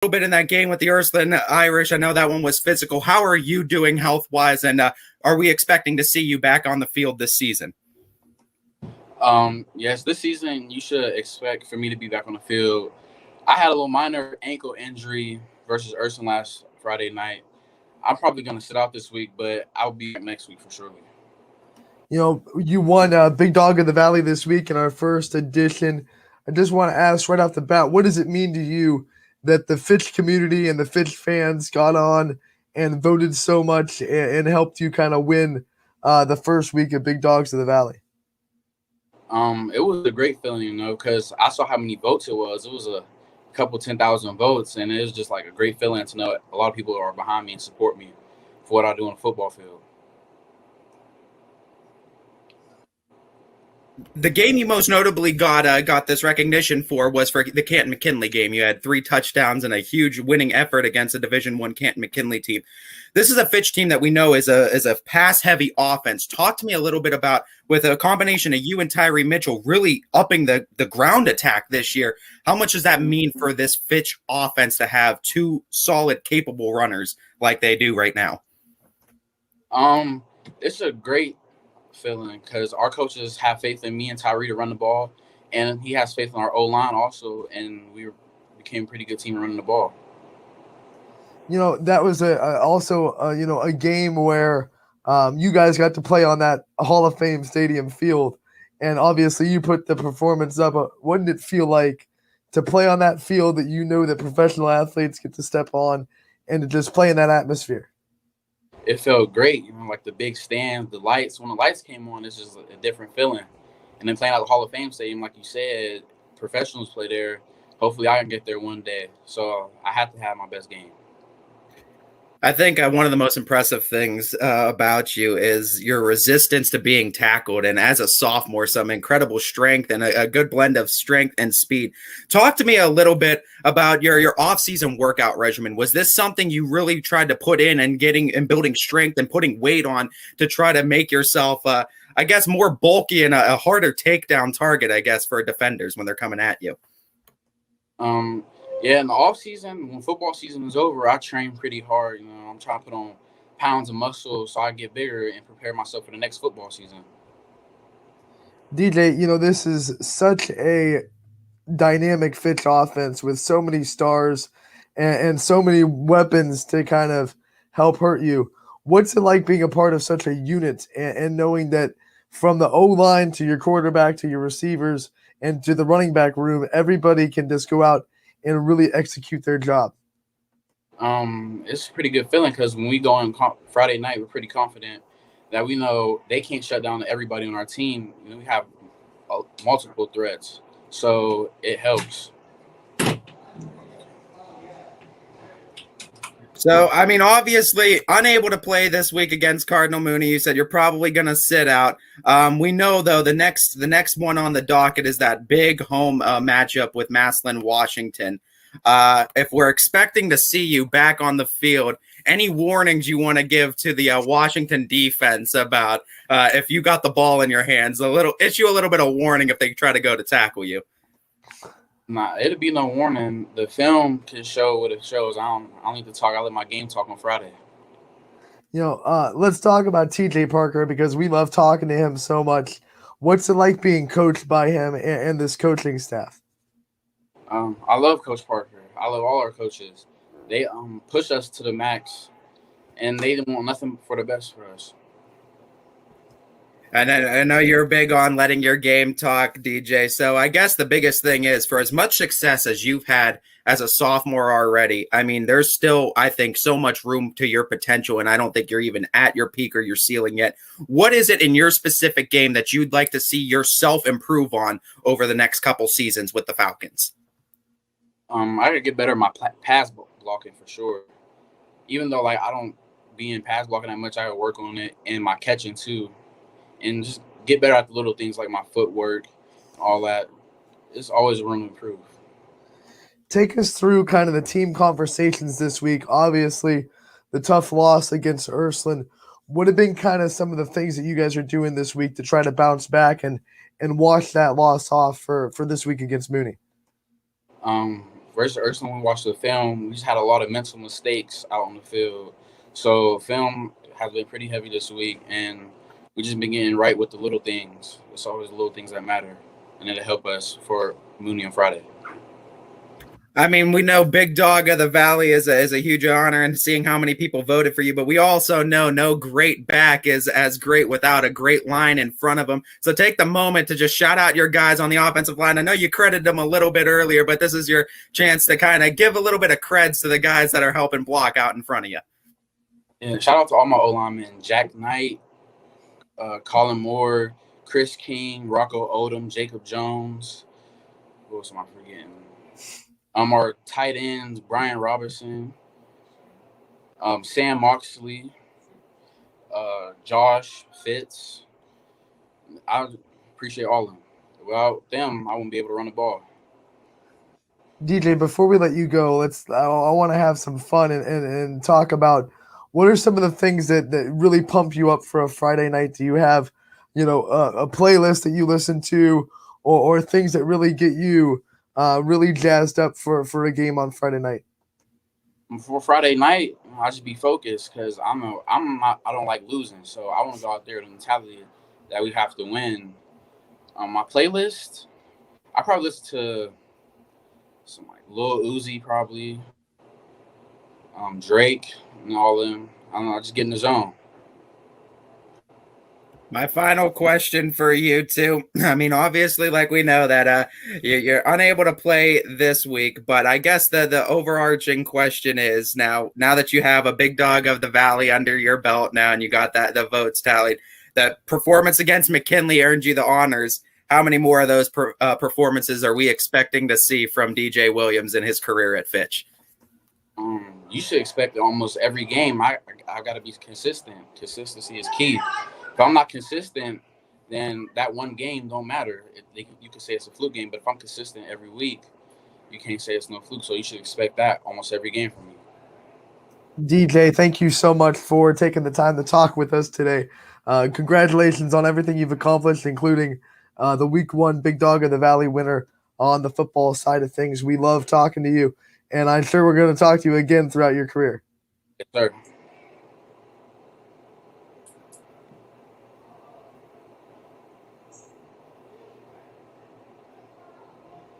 little bit in that game with the Ursuline Irish. I know that one was physical. How are you doing health-wise, and are we expecting to see you back on the field this season? Yes, this season you should expect for me to be back on the field. I had a little minor ankle injury versus Ursuline last Friday night. I'm probably going to sit out this week, but I'll be back next week for sure. You won Big Dog of the Valley this week in our first edition. I just want to ask right off the bat, what does it mean to you that the Fitch community and the Fitch fans got on and voted so much and helped you kind of win the first week of Big Dogs of the Valley? It was a great feeling, because I saw how many votes it was. It was a couple 10,000 votes, and it was just like a great feeling to know a lot of people are behind me and support me for what I do on the football field. The game you most notably got this recognition for was for the Canton-McKinley game. You had 3 touchdowns and a huge winning effort against a Division I Canton-McKinley team. This is a Fitch team that we know is a pass-heavy offense. Talk to me a little bit about, with a combination of you and Tyree Mitchell really upping the ground attack this year, how much does that mean for this Fitch offense to have 2 solid, capable runners like they do right now? It's a great feeling because our coaches have faith in me and Tyree to run the ball, and he has faith in our O-line also, and we became a pretty good team running the ball. That was also a game where you guys got to play on that Hall of Fame stadium field, and obviously you put the performance up. What did it feel like to play on that field that that professional athletes get to step on and to just play in that atmosphere? It felt great, like the big stands, the lights. When the lights came on, it's just a different feeling. And then playing at the Hall of Fame stadium, like you said, professionals play there. Hopefully I can get there one day. So I have to have my best game. I think one of the most impressive things about you is your resistance to being tackled. And as a sophomore, some incredible strength and a good blend of strength and speed. Talk to me a little bit about your off-season workout regimen. Was this something you really tried to put in and building strength and putting weight on to try to make yourself, I guess, more bulky and a harder takedown target, I guess, for defenders when they're coming at you? Yeah, in the off season, when football season is over, I train pretty hard. I'm trying to put on pounds of muscle so I get bigger and prepare myself for the next football season. DJ, this is such a dynamic Fitch offense with so many stars and so many weapons to kind of help hurt you. What's it like being a part of such a unit and knowing that from the O-line to your quarterback to your receivers and to the running back room, everybody can just go out and really execute their job? It's a pretty good feeling because when we go on Friday night, we're pretty confident that we know they can't shut down everybody on our team. We have multiple threats, so it helps. So, I mean, obviously unable to play this week against Cardinal Mooney. You said you're probably going to sit out. We know, though, the next one on the docket is that big home matchup with Massillon, Washington. If we're expecting to see you back on the field, any warnings you want to give to the Washington defense about if you got the ball in your hands? Issue a little bit of warning if they try to go to tackle you. Nah, it'll be no warning. The film can show what it shows. I don't need to talk. I'll let my game talk on Friday. Let's talk about TJ Parker because we love talking to him so much. What's it like being coached by him and this coaching staff? I love Coach Parker. I love all our coaches. They push us to the max, and they didn't want nothing for the best for us. And I know you're big on letting your game talk, DJ. So I guess the biggest thing is, for as much success as you've had as a sophomore already, I mean, there's still, I think, so much room to your potential, and I don't think you're even at your peak or your ceiling yet. What is it in your specific game that you'd like to see yourself improve on over the next couple seasons with the Falcons? I gotta get better at my pass blocking for sure. Even though, I don't be in pass blocking that much, I gotta work on it, and my catching too. And just get better at the little things like my footwork, all that. There's always room to improve. Take us through kind of the team conversations this week. Obviously, the tough loss against Ursuline. What have been kind of some of the things that you guys are doing this week to try to bounce back and wash that loss off for this week against Mooney? first time we watched the film, we just had a lot of mental mistakes out on the field. So film has been pretty heavy this week, and we just been getting right with the little things. It's always the little things that matter, and it'll help us for Mooney on Friday. I mean, we know Big Dog of the Valley is a huge honor, and seeing how many people voted for you, but we also know no great back is as great without a great line in front of them. So take the moment to just shout out your guys on the offensive line. I know you credited them a little bit earlier, but this is your chance to kind of give a little bit of creds to the guys that are helping block out in front of you. Yeah, shout out to all my O-linemen, Jack Knight, Colin Moore, Chris King, Rocco Odom, Jacob Jones. Who else am I forgetting? Our tight ends, Brian Robertson, Sam Moxley, Josh Fitz. I appreciate all of them. Without them, I wouldn't be able to run the ball. DJ, before we let you go, I want to have some fun and talk about what are some of the things that really pump you up for a Friday night. Do you have, a playlist that you listen to, or things that really get you really jazzed up for a game on Friday night? For Friday night, I just be focused because I don't like losing, so I want to go out there with the mentality that we have to win. My playlist, I probably listen to some like Lil Uzi, probably Drake, and all them. I don't know, I just get in the zone. My final question for you two. I mean, obviously, like we know that you're unable to play this week, but I guess the overarching question is now that you have a Big Dog of the Valley under your belt now, and you got the votes tallied, that performance against McKinley earned you the honors. How many more of those performances are we expecting to see from DJ Williams in his career at Fitch? You should expect almost every game. I got to be consistent. Consistency is key. If I'm not consistent, then that one game don't matter. You can say it's a fluke game, but if I'm consistent every week, you can't say it's no fluke. So you should expect that almost every game from me. DJ, thank you so much for taking the time to talk with us today. Congratulations on everything you've accomplished, including the Week 1 Big Dog of the Valley winner on the football side of things. We love talking to you, and I'm sure we're going to talk to you again throughout your career. Yes, sir.